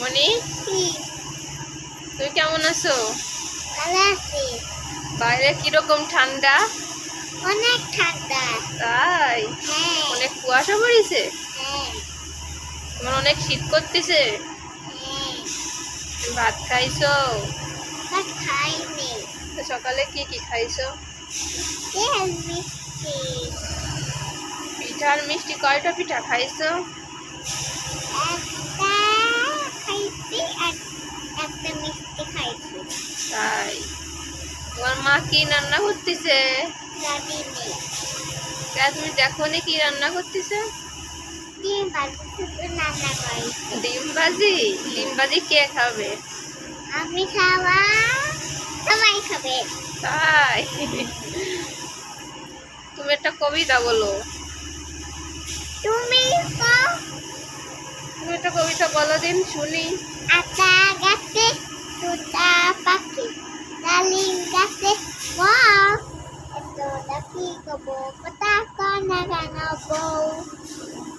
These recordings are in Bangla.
মনি, তুমি কেমন আছো? ভালো আছি। বাইরে কিরকম ঠান্ডা? অনেক ঠান্ডা। তাই? হ্যাঁ। অনেক কুয়াশা পড়েছে? হ্যাঁ। তোমার অনেক শীত করতেছে? হ্যাঁ। তুমি ভাত খাইছো? ভাত খাইনি। তো সকালে কি কি খাইছো? তেল মিষ্টি। পিঠা আর মিষ্টি কয়টা পিঠা খাইছো? একটা খাইছি আর একটা মিষ্টি খাইছি। তাই? তোমার মা কি রান্না করতেছে? জানি নেই। তুমি দেখো নি কি রান্না করতেছে? ডিম ভাজি শুধু রান্না করেছি। ডিম ভাজি? ডিম ভাজি কে খাবে? আমি খাওয়া সবাই খাবে। তাই? তুমি একটা কবিতা বলো। তুমি খাও। তুমি একটা কবিতা বলো দিন শুনি। আতা গাছে তোতা পাখি, ডালিম গাছে বউ, এত ডাকি গো কথা কনা গান বউ।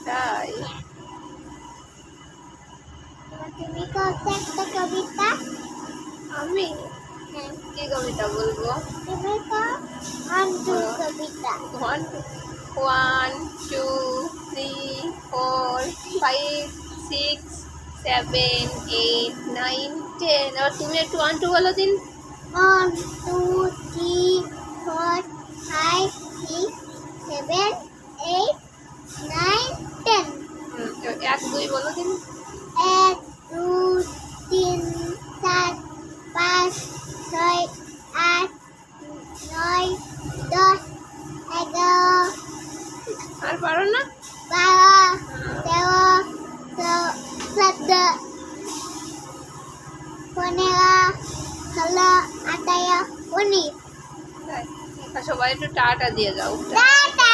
তাই? তুমি কত একটা কবিতা? আমি হ্যাঁ। কি কবিতা বলবো? তুমি তো অন্ধু কবিতা। 1 2 3 4 5 6 7 8 9 10। আর তুমি একটু 1 2 বলো দিন। 1 2 3 4 5 6 7 8 9 10। 1 2 বলো দিন। 1 2 3 4 5 6 8 9 10 11 আর পারো না? 12 13 14 15 16 17 19। তাই? আর সবাই একটু টাটা দিয়ে যাও। টাটা।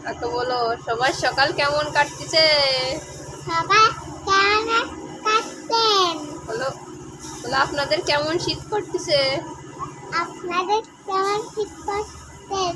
আর তো বলো সবার সকাল কেমন কাটতেছে? সবাই কেমন কাটছেন? বলো, বলো আপনাদের কেমন শীত করতেছে? আপনাদের কেমন শীত করছেন?